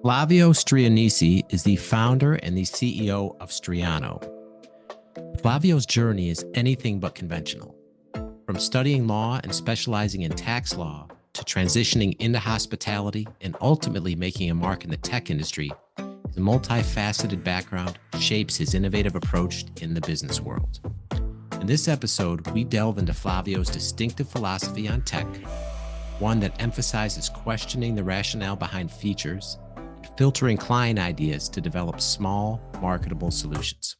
Flavio Strianese is the founder and the CEO of Striano. Flavio's journey is anything but conventional. From studying law and specializing in tax law to transitioning into hospitality and ultimately making a mark in the tech industry, his multifaceted background shapes his innovative approach in the business world. In this episode, we delve into Flavio's distinctive philosophy on tech, one that emphasizes questioning the rationale behind features and filtering client ideas to develop small, marketable solutions.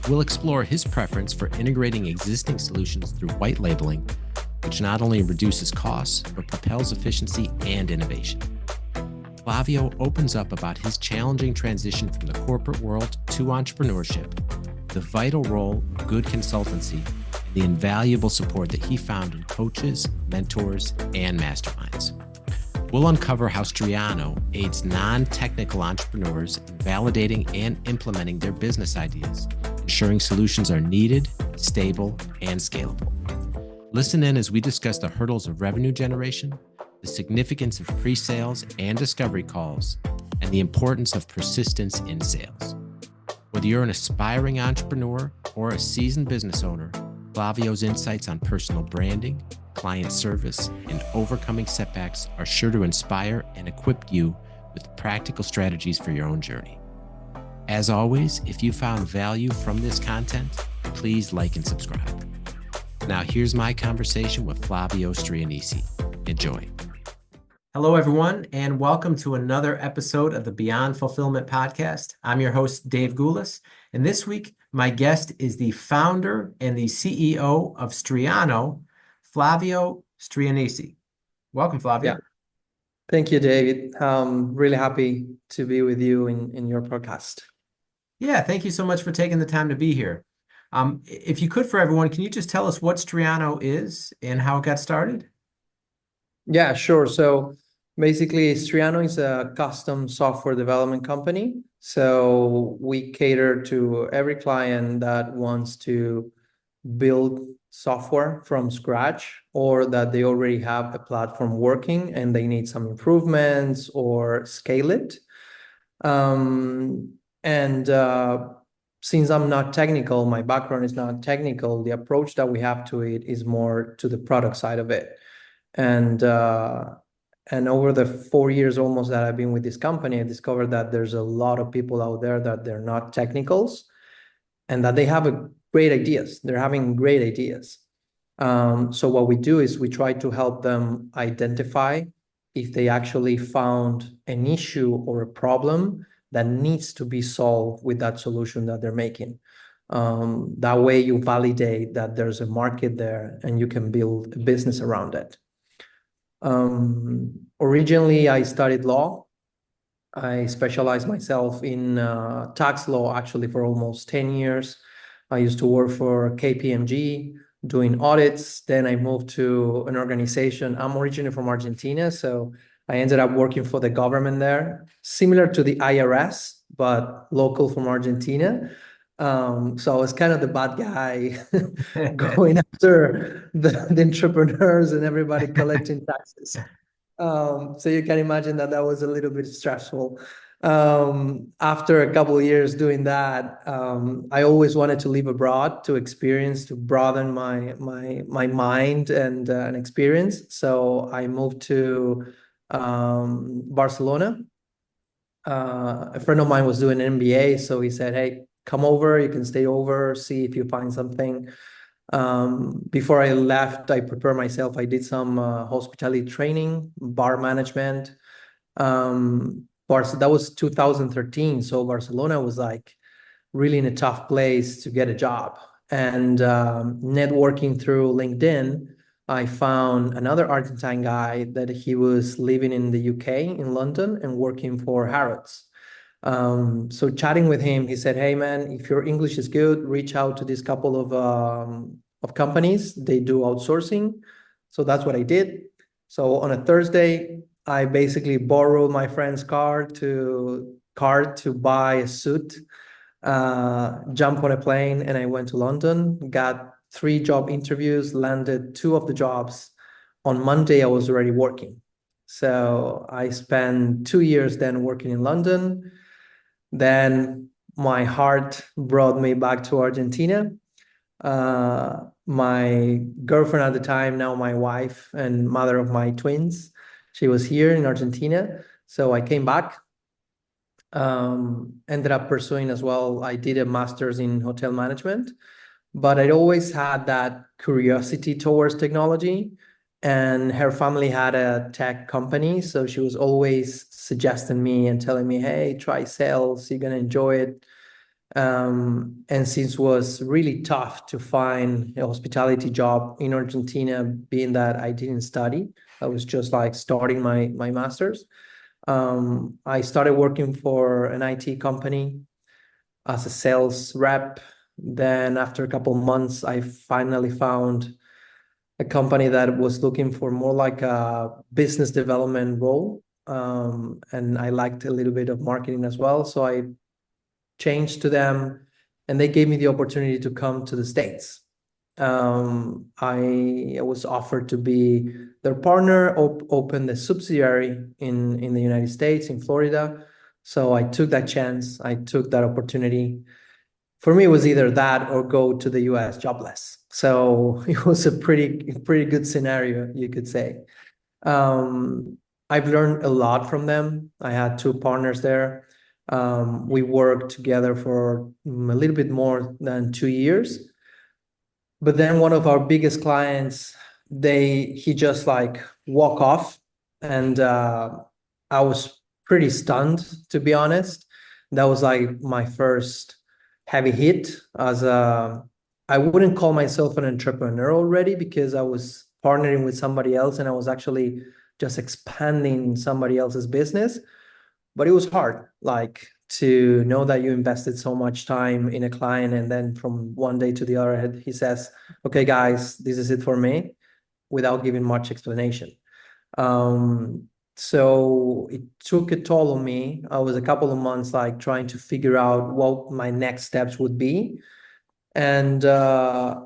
We'll explore his preference for integrating existing solutions through white labeling, which not only reduces costs, but propels efficiency and innovation. Flavio opens up about his challenging transition from the corporate world to entrepreneurship, the vital role of good consultancy, and the invaluable support that he found in coaches, mentors, and masterminds. We'll uncover how Striano aids non-technical entrepreneurs in validating and implementing their business ideas, ensuring solutions are needed, stable, and scalable. Listen in as we discuss the hurdles of revenue generation, the significance of pre-sales and discovery calls, and the importance of persistence in sales. Whether you're an aspiring entrepreneur or a seasoned business owner, Flavio's insights on personal branding, client service, and overcoming setbacks are sure to inspire and equip you with practical strategies for your own journey. As always, if you found value from this content, please like and subscribe. Now here's my conversation with Flavio Strianese. Enjoy. Hello, everyone, and welcome to another episode of the Beyond Fulfillment podcast. I'm your host, Dave Goulas, and this week, my guest is the founder and the CEO of Striano, Flavio Strianese. Welcome, Flavio. Yeah. Thank you, David. Really happy to be with you in your podcast. Yeah, thank you so much for taking the time to be here. If you could, for everyone, can you just tell us what Striano is and how it got started? Yeah, sure. So basically, Striano is a custom software development company. So we cater to every client that wants to build software from scratch, or that they already have a platform working and they need some improvements or scale it. Since I'm not technical, my background is not technical, the approach that we have to it is more to the product side of it. And over the 4 years almost that I've been with this company, I discovered that there's a lot of people out there that they're not technicals and that they have great ideas. They're having great ideas. So what we do is we try to help them identify if they actually found an issue or a problem that needs to be solved with that solution that they're making. That way you validate that there's a market there and you can build a business around it. Originally, I studied law. I specialized myself in tax law actually for almost 10 years. I used to work for KPMG doing audits. Then I moved to an organization. I'm originally from Argentina, so I ended up working for the government there, similar to the IRS, but local from Argentina. So I was kind of the bad guy going after the entrepreneurs and everybody collecting taxes. So you can imagine that was a little bit stressful. After a couple of years doing that, I always wanted to live abroad to experience, to broaden my mind and experience. So I moved to Barcelona. A friend of mine was doing an MBA, so he said, "Hey, come over, you can stay over, see if you find something." Before I left, I prepared myself. I did some hospitality training, bar management. That was 2013. So Barcelona was like really in a tough place to get a job. And networking through LinkedIn, I found another Argentine guy that he was living in the UK, in London, and working for Harrods. So chatting with him, he said, "Hey man, if your English is good, reach out to this couple of companies. They do outsourcing." So that's what I did. So on a Thursday, I basically borrowed my friend's car to buy a suit, jump on a plane, and I went to London, got 3 job interviews, landed 2 of the jobs. On Monday, I was already working. So I spent 2 years then working in London. Then my heart brought me back to Argentina. My girlfriend at the time, now my wife and mother of my twins, she was here in Argentina. So I came back, ended up pursuing as well. I did a master's in hotel management, but I'd always had that curiosity towards technology. And her family had a tech company, so she was always suggesting me and telling me, "Hey, try sales. You're gonna enjoy it." And since it was really tough to find a hospitality job in Argentina, being that I didn't study, I was just like starting my master's. I started working for an IT company as a sales rep. Then after a couple of months, I finally found a company that was looking for more like a business development role. And I liked a little bit of marketing as well. So I changed to them and they gave me the opportunity to come to the States. I was offered to be their partner, open the subsidiary in the United States, in Florida. So I took that chance. I took that opportunity. For me, it was either that or go to the US jobless. So it was a pretty good scenario, you could say. Um, I've learned a lot from them. I had two partners there. We worked together for a little bit more than 2 years. But then one of our biggest clients, he just like walk off, and I was pretty stunned, to be honest. That was like my first heavy hit as a, I wouldn't call myself an entrepreneur already because I was partnering with somebody else and I was actually just expanding somebody else's business. But it was hard, like to know that you invested so much time in a client and then from one day to the other, he says, "Okay, guys, this is it for me," without giving much explanation. So it took a toll on me. I was a couple of months like trying to figure out what my next steps would be. And I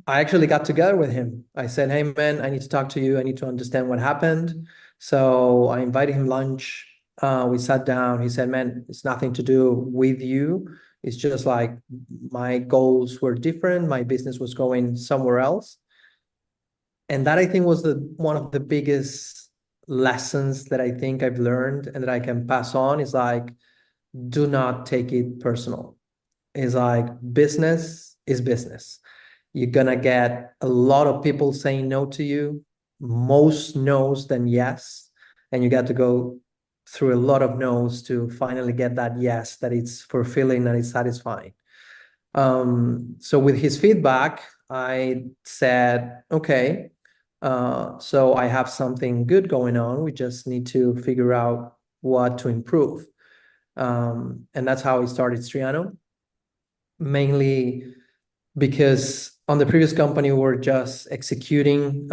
actually got together with him. I said, "Hey, man, I need to talk to you. I need to understand what happened." So I invited him lunch. We sat down. He said, "Man, it's nothing to do with you. It's just like my goals were different. My business was going somewhere else." And that I think was one of the biggest lessons that I think I've learned and that I can pass on is like, do not take it personal. Is like business is business. You're gonna get a lot of people saying no to you, most no's than yes, and you got to go through a lot of no's to finally get that yes that it's fulfilling and it's satisfying. So with his feedback, I said, "Okay, so I have something good going on. We just need to figure out what to improve." And that's how I started Striano, mainly because on the previous company, we were just executing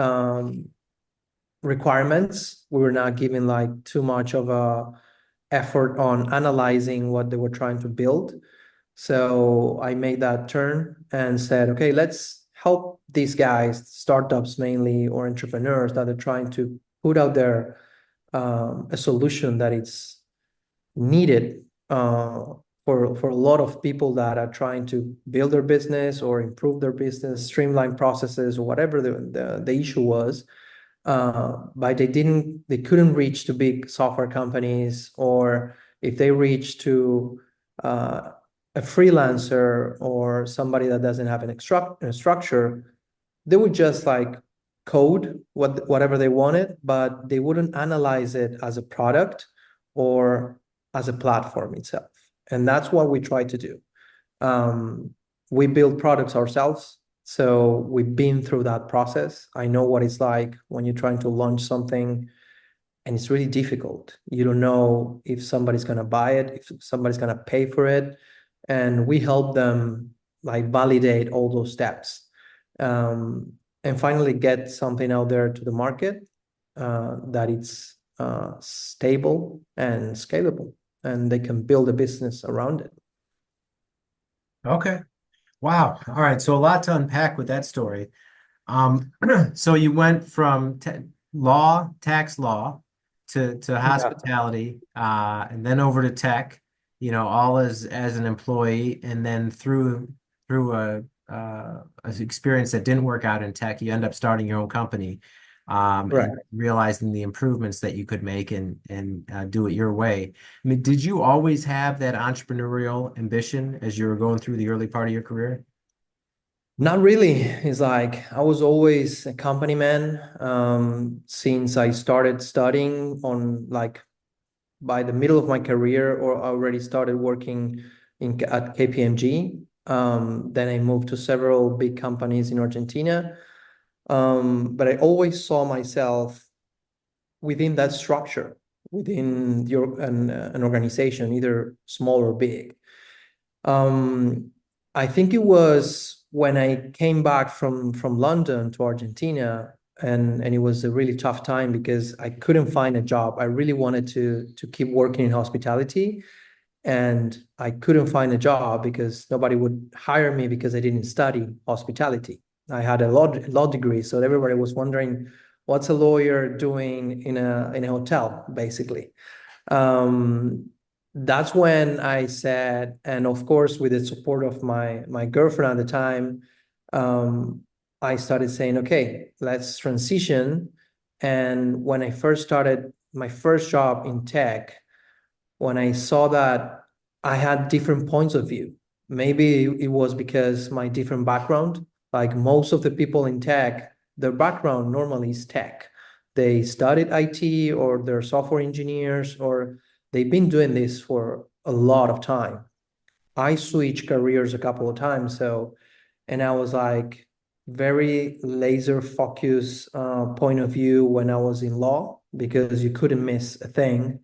requirements. We were not giving like too much of a effort on analyzing what they were trying to build. So I made that turn and said, "Okay, let's help these guys, startups mainly, or entrepreneurs that are trying to put out there a solution that it's needed for a lot of people that are trying to build their business or improve their business, streamline processes, or whatever the issue was. But they couldn't reach to big software companies, or if they reach to a freelancer or somebody that doesn't have a structure, they would just like code whatever they wanted, but they wouldn't analyze it as a product or as a platform itself. And that's what we try to do. We build products ourselves. So we've been through that process. I know what it's like when you're trying to launch something and it's really difficult. You don't know if somebody's going to buy it, if somebody's going to pay for it. And we help them like validate all those steps, and finally get something out there to the market that it's stable and scalable, and they can build a business around it. Okay. Wow. All right. So a lot to unpack with that story. Um, so you went from tax law to Yeah. hospitality, and then over to tech, all as an employee, and then through a experience that didn't work out in tech, you end up starting your own company, Right. and realizing the improvements that you could make and do it your way. I mean, did you always have that entrepreneurial ambition as you were going through the early part of your career? Not really. It's like I was always a company man since I started studying on like by the middle of my career, or I already started working at KPMG. Then I moved to several big companies in Argentina. But I always saw myself within that structure, within an organization, either small or big. Um, I think it was when I came back from London to Argentina, and it was a really tough time because I couldn't find a job. I really wanted to keep working in hospitality, and I couldn't find a job because nobody would hire me because I didn't study hospitality. I had a law degree, so everybody was wondering what's a lawyer doing in a hotel, basically. Um, that's when I said, and of course, with the support of my girlfriend at the time, um, I started saying, okay, let's transition. And when I first started my first job in tech, when I saw that I had different points of view, maybe it was because my different background, like most of the people in tech, their background normally is tech. They studied IT, or they're software engineers, or they've been doing this for a lot of time. I switched careers a couple of times, and I was like very laser focus point of view when I was in law, because you couldn't miss a thing.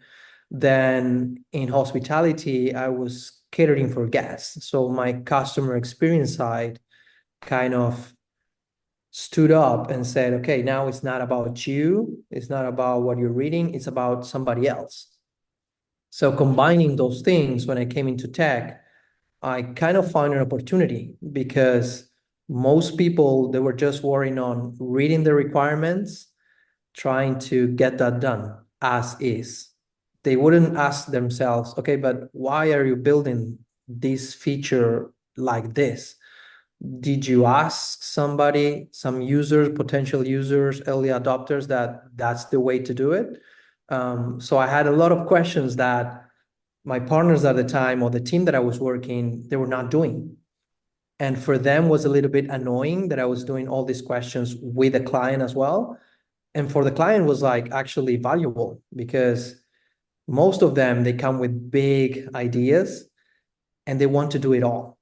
Then in hospitality, I was catering for guests. So my customer experience side kind of stood up and said, okay, now it's not about you, it's not about what you're reading, it's about somebody else. So combining those things, when I came into tech, I kind of found an opportunity, because most people, they were just worrying on reading the requirements, trying to get that done as is. They wouldn't ask themselves, okay, but why are you building this feature like this? Did you ask somebody, some users, potential users, early adopters, that that's the way to do it? So I had a lot of questions that my partners at the time, or the team that I was working, they were not doing. And for them was a little bit annoying that I was doing all these questions with the client as well. And for the client was like actually valuable, because most of them, they come with big ideas and they want to do it all,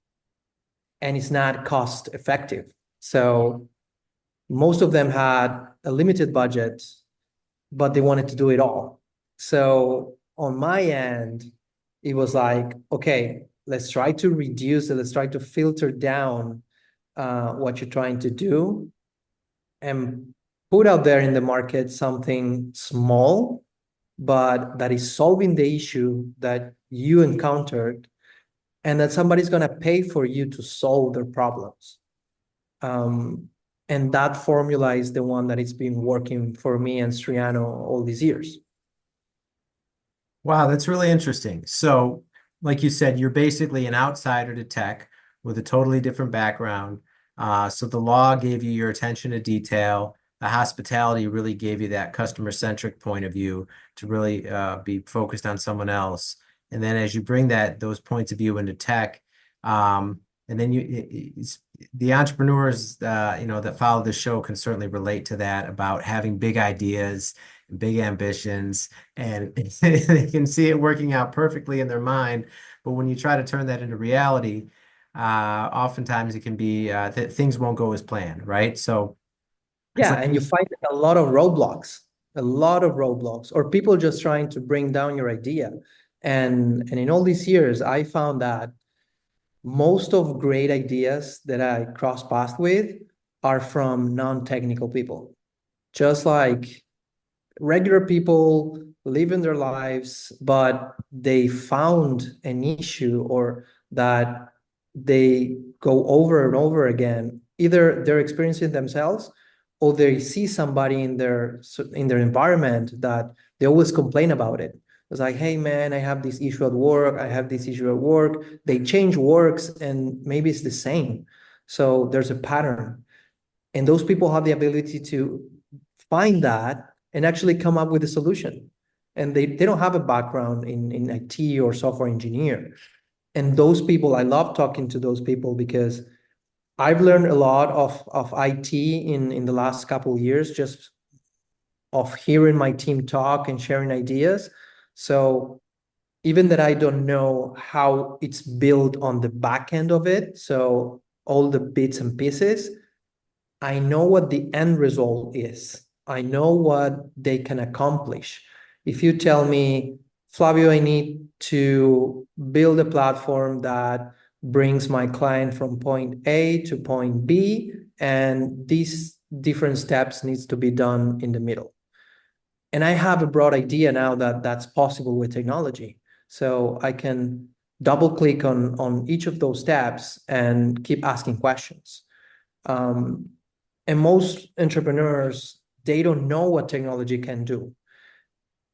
and it's not cost effective. So most of them had a limited budget, but they wanted to do it all. So on my end, it was like, okay, let's try to reduce it. Let's try to filter down what you're trying to do, and put out there in the market something small, but that is solving the issue that you encountered, and that somebody's going to pay for you to solve their problems. Um, and that formula is the one that it's been working for me and Striano all these years. Wow, that's really interesting. So, like you said, you're basically an outsider to tech with a totally different background. So the law gave you your attention to detail. The hospitality really gave you that customer-centric point of view to really be focused on someone else. And then as you bring those points of view into tech, and then the entrepreneurs that follow the show can certainly relate to that, about having big ideas and big ambitions, and they can see it working out perfectly in their mind. But when you try to turn that into reality, oftentimes it can be that things won't go as planned, right? So it's Yeah, like, and you find a lot of roadblocks, or people just trying to bring down your idea. And in all these years, I found that most of great ideas that I cross paths with are from non-technical people. Just like regular people living their lives, but they found an issue, or that they go over and over again. Either they're experiencing themselves, or they see somebody in their environment that they always complain about it. It's like, hey man, I have this issue at work, I have this issue at work. They change works and maybe it's the same. So there's a pattern. And those people have the ability to find that and actually come up with a solution. And they don't have a background in IT or software engineer. And those people, I love talking to those people because I've learned a lot of IT in the last couple of years, just of hearing my team talk and sharing ideas. So even that I don't know how it's built on the back end of it, so all the bits and pieces, I know what the end result is. I know what they can accomplish. If you tell me, Flavio, I need to build a platform that brings my client from point A to point B, and these different steps needs to be done in the middle. And I have a broad idea now that that's possible with technology. So I can double click on each of those steps and keep asking questions. And most entrepreneurs, they don't know what technology can do.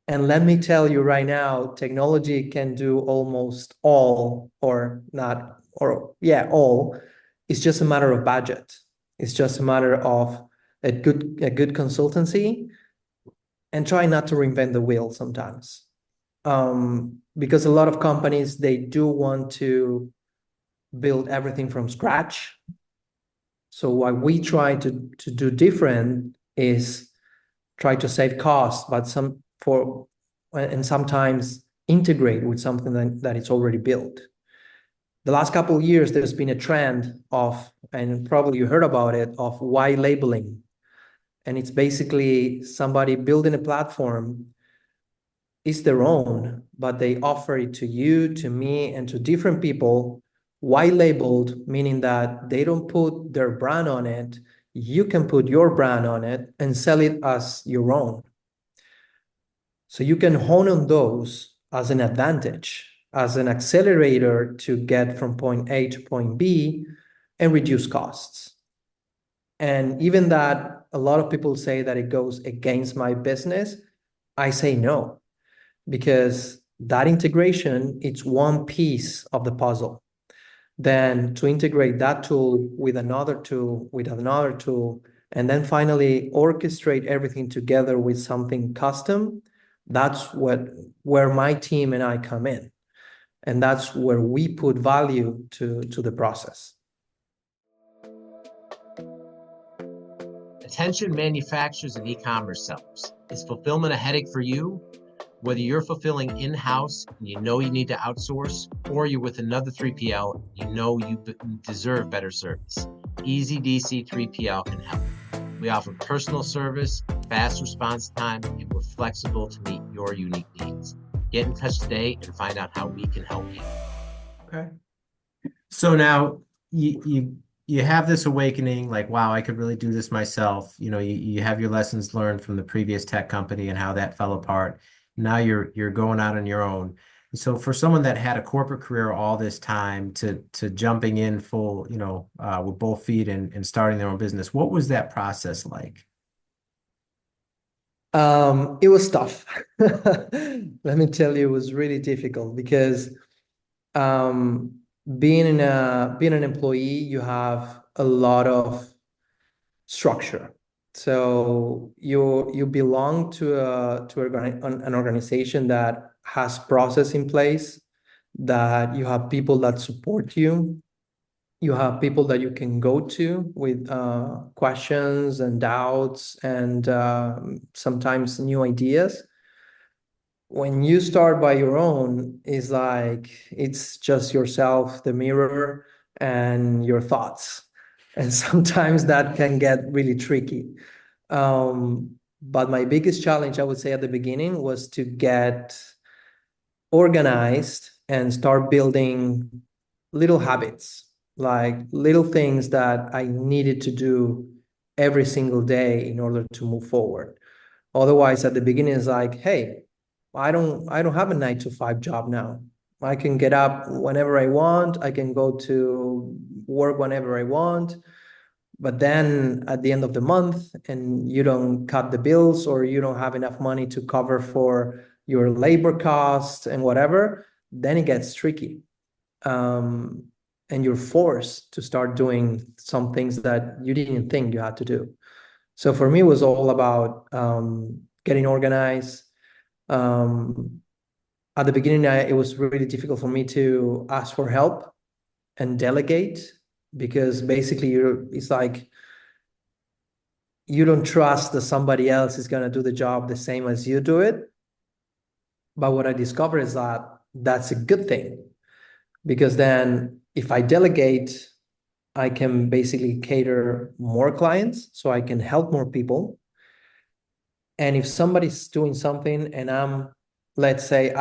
And let me tell you right now, technology can do almost all, or not, or yeah, all. It's just a matter of budget. It's just a matter of a good consultancy and try not to reinvent the wheel sometimes. Because a lot of companies, they do want to build everything from scratch. So what we try to do different is try to save costs, but and sometimes integrate with something that is already built. The last couple of years, there's been a trend of, and probably you heard about it, of white labeling. And it's basically somebody building a platform. It's their own, but they offer it to you, to me, and to different people, white labeled, meaning that they don't put their brand on it. You can put your brand on it and sell it as your own. So you can hone on those as an advantage, as an accelerator to get from point A to point B and reduce costs. And even that, a lot of people say that it goes against my business. I say no, because that integration, it's one piece of the puzzle. Then to integrate that tool with another tool, and then finally orchestrate everything together with something custom, that's where my team and I come in. And that's where we put value to the process. Attention manufacturers and e-commerce sellers. Is fulfillment a headache for you? Whether you're fulfilling in-house and you know you need to outsource, or you're with another 3PL, you know you deserve better service. Easy DC 3PL can help. We offer personal service, fast response time, and we're flexible to meet your unique needs. Get in touch today and find out how we can help you. Okay. So now you have this awakening, like, wow, I could really do this myself. You know, you have your lessons learned from the previous tech company and how that fell apart. Now you're going out on your own. So for someone that had a corporate career all this time to jumping in full, with both feet and starting their own business, what was that process like? It was tough. Let me tell you, it was really difficult because being an employee, you have a lot of structure. So you belong to an organization that has process in place, that you have people that support you. You have people that you can go to with questions and doubts and sometimes new ideas. When you start by your own, it's just yourself, the mirror, and your thoughts. And sometimes that can get really tricky. But my biggest challenge, I would say at the beginning, was to get organized and start building little habits, like little things that I needed to do every single day in order to move forward. Otherwise, at the beginning, it's like, hey, I don't have a 9 to 5 job now. I can get up whenever I want. I can go to work whenever I want. But then at the end of the month, and you don't cut the bills, or you don't have enough money to cover for your labor costs and whatever, then it gets tricky. And you're forced to start doing some things that you didn't think you had to do. So for me, it was all about getting organized. At the beginning, it was really difficult for me to ask for help and delegate, because basically it's like you don't trust that somebody else is going to do the job the same as you do it. But what I discovered is that that's a good thing, because then if I delegate, I can basically cater more clients, so I can help more people. And if somebody's doing something and let's say,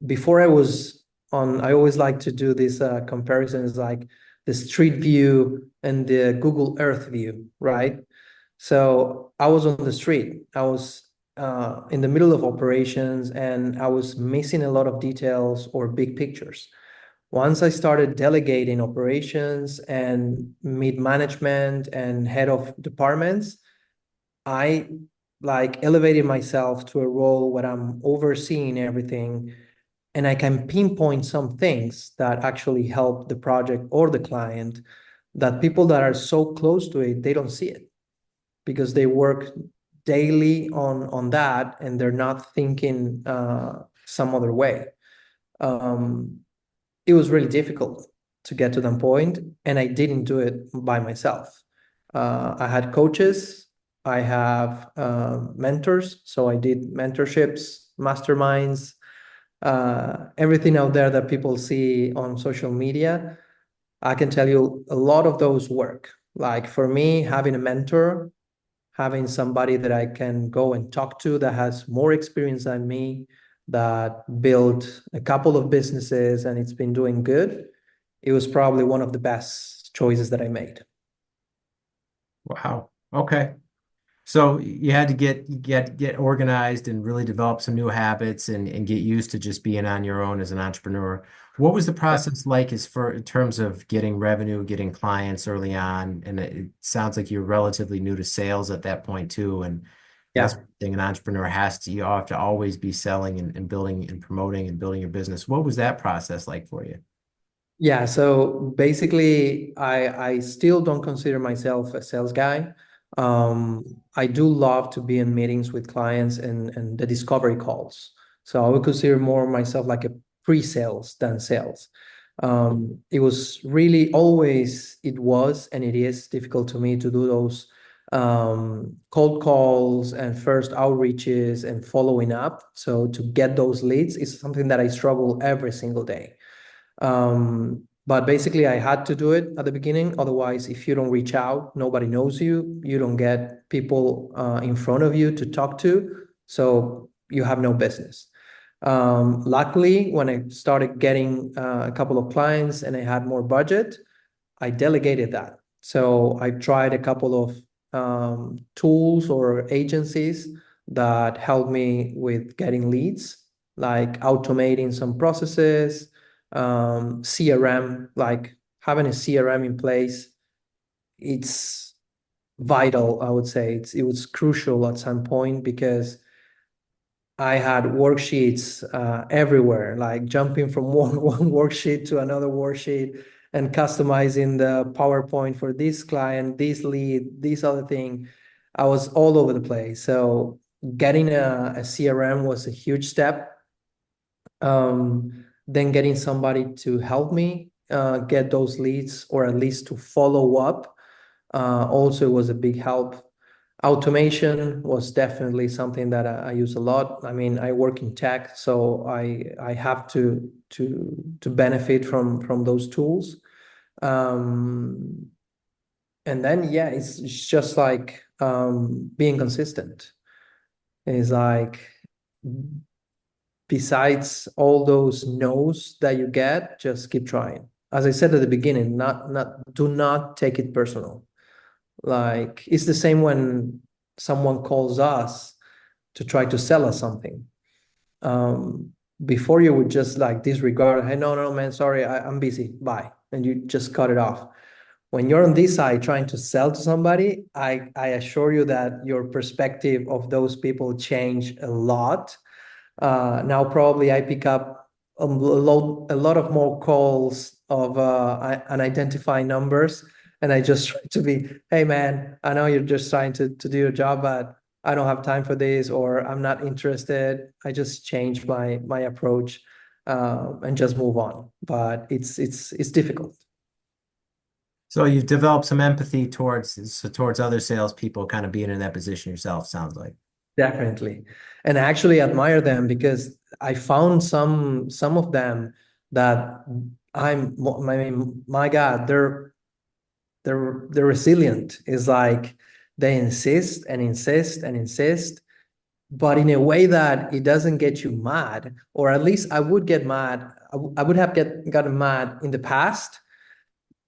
before I was on, I always like to do these comparisons, like the street view and the Google Earth view, right? So I was on the street. I was in the middle of operations, and I was missing a lot of details or big pictures. Once I started delegating operations and mid management and head of departments, I like elevated myself to a role where I'm overseeing everything, and I can pinpoint some things that actually help the project or the client, that people that are so close to it, they don't see it, because they work daily on that, and they're not thinking some other way. It was really difficult to get to that point, and I didn't do it by myself. I had coaches, I have mentors, so I did mentorships, masterminds, everything out there that people see on social media. I can tell you a lot of those work. Like for me, having a mentor, having somebody that I can go and talk to that has more experience than me, that built a couple of businesses and it's been doing good, it was probably one of the best choices that I made. Wow. Okay. So you had to get organized and really develop some new habits and get used to just being on your own as an entrepreneur. What was the process like in terms of getting revenue, getting clients early on? And it sounds like you're relatively new to sales at that point too. And that's Yeah. one thing an entrepreneur you have to always be selling and building and promoting and building your business. What was that process like for you? Yeah, so basically, I still don't consider myself a sales guy. I do love to be in meetings with clients and the discovery calls. So I would consider more myself like a pre-sales than sales. It was really always, it was, and it is difficult to me to do those cold calls and first outreaches and following up. So to get those leads is something that I struggle every single day. But basically, I had to do it at the beginning. Otherwise, if you don't reach out, nobody knows you. You don't get people in front of you to talk to. So you have no business. Luckily, when I started getting a couple of clients and I had more budget, I delegated that. So I tried a couple of tools or agencies that helped me with getting leads, like automating some processes, CRM, like having a CRM in place. It's vital, I would say. It was crucial at some point, because I had worksheets everywhere, like jumping from one worksheet to another worksheet and customizing the PowerPoint for this client, this lead, this other thing. I was all over the place. So getting a CRM was a huge step. Then getting somebody to help me get those leads, or at least to follow up, also was a big help. Automation was definitely something that I use a lot. I mean, I work in tech, so I have to benefit from those tools. And then yeah, it's just like being consistent. It's like, besides all those no's that you get, just keep trying. As I said at the beginning, do not take it personal. Like, it's the same when someone calls us to try to sell us something. Before, you would just like disregard, hey, no, man, sorry, I'm busy, bye. And you just cut it off. When you're on this side trying to sell to somebody, I assure you that your perspective of those people change a lot. Now probably I pick up a lot of more calls of unidentified numbers, and I just try to be, hey man, I know you're just trying to do your job, but I don't have time for this, or I'm not interested. I just change my approach and just move on. But it's difficult. So you've developed some empathy towards other salespeople kind of being in that position yourself, sounds like. Definitely. And I actually admire them because I found some of them that I mean, my God, they're resilient. It's like they insist and insist and insist, but in a way that it doesn't get you mad, or at least I would get mad. I would have gotten mad in the past.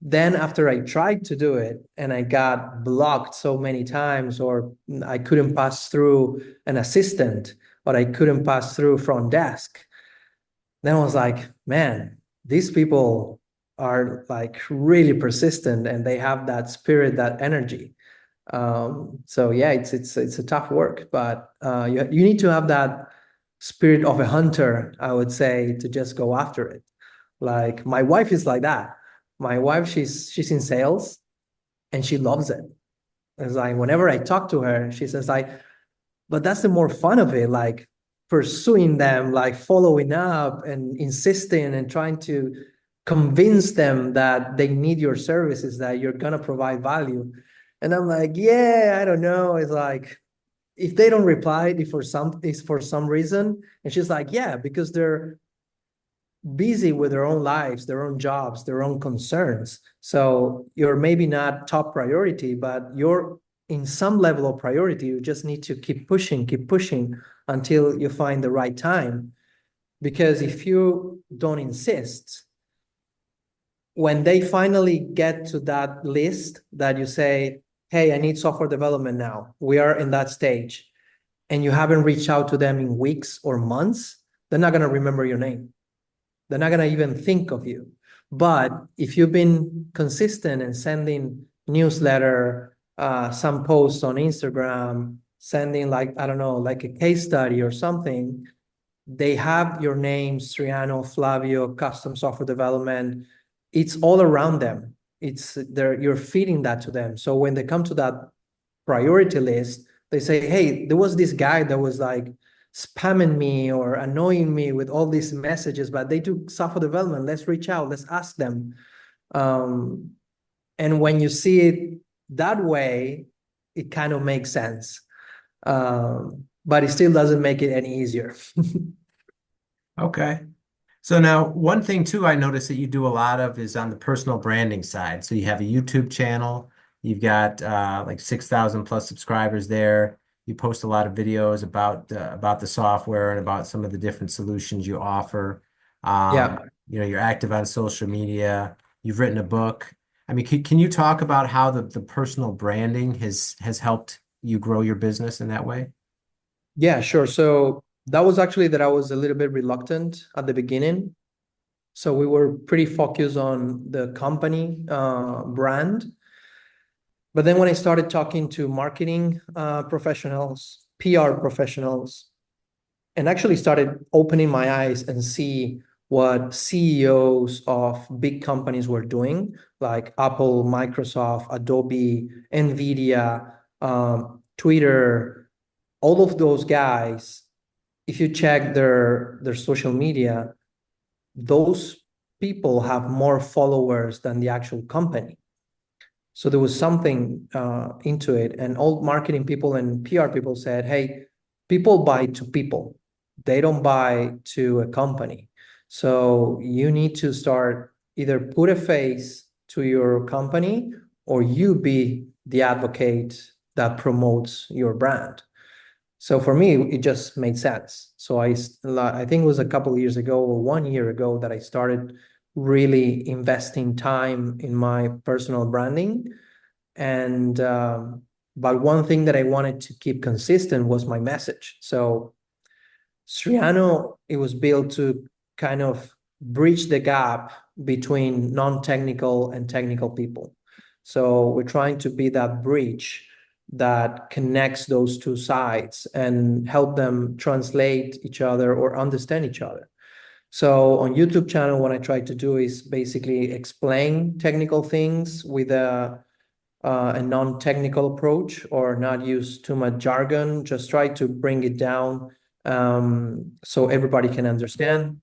Then after I tried to do it and I got blocked so many times, or I couldn't pass through an assistant, or I couldn't pass through front desk, then I was like, man, these people are like really persistent and they have that spirit, that energy. So yeah, it's a tough work, but you need to have that spirit of a hunter, I would say, to just go after it. Like my wife is like that. My wife, she's in sales and she loves it. It's like whenever I talk to her, she says like, but that's the more fun of it, like pursuing them, like following up and insisting and trying to convince them that they need your services, that you're gonna provide value. And I'm like, yeah, I don't know. It's like if they don't reply, it's for some reason. And she's like, yeah, because they're busy with their own lives, their own jobs, their own concerns. So you're maybe not top priority, but you're in some level of priority. You just need to keep pushing until you find the right time. Because if you don't insist, when they finally get to that list that you say, hey, I need software development now, we are in that stage, and you haven't reached out to them in weeks or months, they're not going to remember your name. They're not going to even think of you. But if you've been consistent and sending newsletter, some posts on Instagram, sending like, I don't know, like a case study or something, they have your name, Striano, Flavio, custom software development. It's all around them. It's there, you're feeding that to them. So when they come to that priority list, they say, hey, there was this guy that was like spamming me or annoying me with all these messages, but they do software development. Let's reach out, let's ask them. And when you see it that way, it kind of makes sense. But it still doesn't make it any easier. Okay. So now one thing too, I noticed that you do a lot of is on the personal branding side. So you have a YouTube channel, you've got like 6,000 plus subscribers there. You post a lot of videos about the software and about some of the different solutions you offer. Yeah. You're active on social media. You've written a book. I mean, can you talk about how the personal branding has helped you grow your business in that way? Yeah, sure. So that was actually that I was a little bit reluctant at the beginning. So we were pretty focused on the company brand. But then when I started talking to marketing professionals, PR professionals, and actually started opening my eyes and see what CEOs of big companies were doing, like Apple, Microsoft, Adobe, Nvidia, Twitter, all of those guys, if you check their social media, those people have more followers than the actual company. So there was something into it. And all marketing people and PR people said, hey, people buy to people. They don't buy to a company. So you need to start either put a face to your company or you be the advocate that promotes your brand. So for me, it just made sense. So I think it was a couple of years ago or 1 year ago that I started really investing time in my personal branding. And but one thing that I wanted to keep consistent was my message. So Striano, it was built to kind of bridge the gap between non-technical and technical people. So we're trying to be that bridge that connects those two sides and help them translate each other or understand each other. So on YouTube channel, what I try to do is basically explain technical things with a non-technical approach, or not use too much jargon, just try to bring it down so everybody can understand.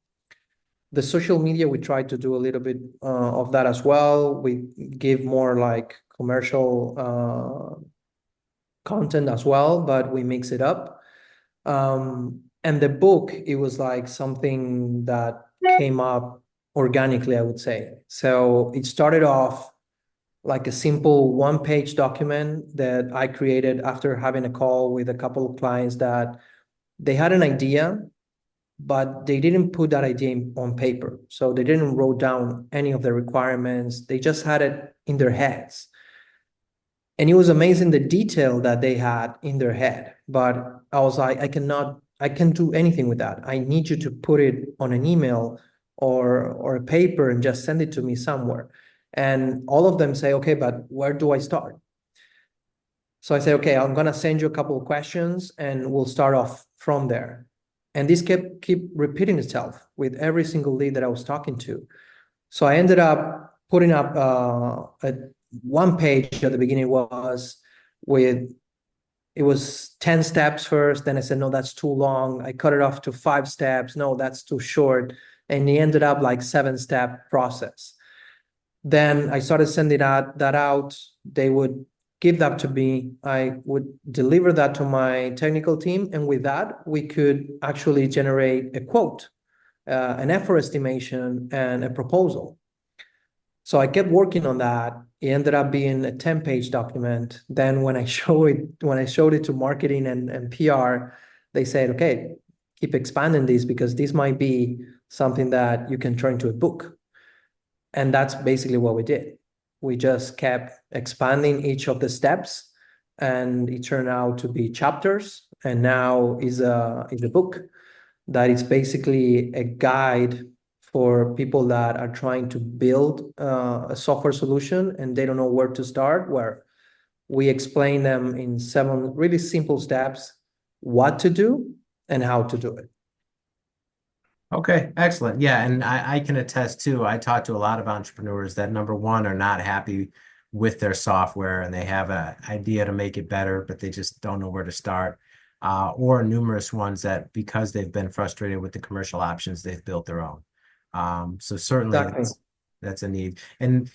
The social media, we try to do a little bit of that as well. We give more like commercial content as well, but we mix it up. And the book, it was like something that came up organically, I would say. So it started off like a simple one-page document that I created after having a call with a couple of clients that they had an idea, but they didn't put that idea on paper. So they didn't wrote down any of the requirements. They just had it in their heads. And it was amazing the detail that they had in their head. But I was like, I can't do anything with that. I need you to put it on an email or a paper and just send it to me somewhere. And all of them say, okay, but where do I start? So I say, okay, I'm gonna send you a couple of questions and we'll start off from there. And this keep repeating itself with every single lead that I was talking to. So I ended up putting up a one page at the beginning it was 10 steps first. Then I said, no, that's too long. I cut it off to 5 steps. No, that's too short. And it ended up like 7-step process. Then I started sending that out. They would give that to me. I would deliver that to my technical team. And with that, we could actually generate a quote, an effort estimation, and a proposal. So I kept working on that. It ended up being a 10-page document. Then when I showed it to marketing and PR, they said, okay, keep expanding this, because this might be something that you can turn into a book. And that's basically what we did. We just kept expanding each of the steps, and it turned out to be chapters. And now is a book that is basically a guide for people that are trying to build a software solution and they don't know where to start, where we explain them in 7 really simple steps what to do and how to do it. Okay, excellent. Yeah, and I can attest too. I talk to a lot of entrepreneurs that, number one, are not happy with their software and they have an idea to make it better, but they just don't know where to start. Or numerous ones that, because they've been frustrated with the commercial options, they've built their own. So certainly Exactly. that's a need. And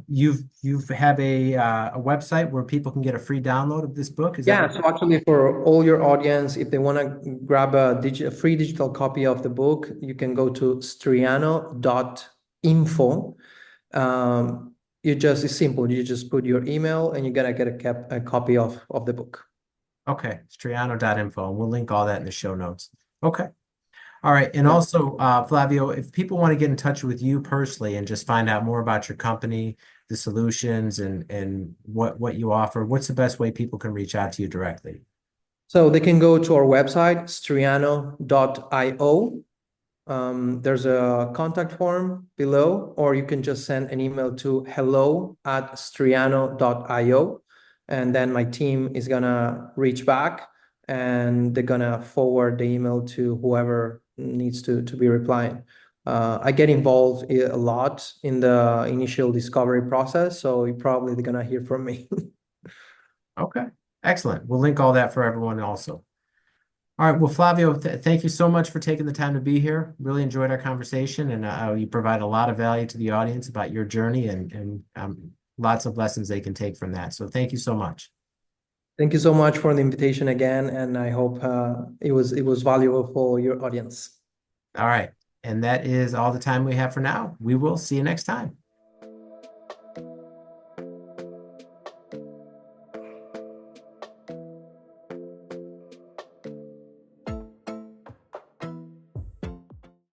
you've have a website where people can get a free download of this book. Is that Yeah, so actually for all your audience, if they want to grab a free digital copy of the book, you can go to striano.info. It's simple. You just put your email and you're gonna get a copy of the book. Okay, striano.info. We'll link all that in the show notes. Okay. All right. And Yeah. also, Flavio, if people want to get in touch with you personally and just find out more about your company, the solutions, and what you offer, what's the best way people can reach out to you directly? So they can go to our website, striano.io. There's a contact form below, or you can just send an email to hello@striano.io. And then my team is gonna reach back and they're gonna forward the email to whoever needs to be replying. I get involved a lot in the initial discovery process, so you're probably gonna hear from me. Okay, excellent. We'll link all that for everyone also. All right. Well, Flavio, thank you so much for taking the time to be here. Really enjoyed our conversation, and you provide a lot of value to the audience about your journey and lots of lessons they can take from that. So thank you so much. Thank you so much for the invitation again, and I hope it was valuable for your audience. All right. And that is all the time we have for now. We will see you next time.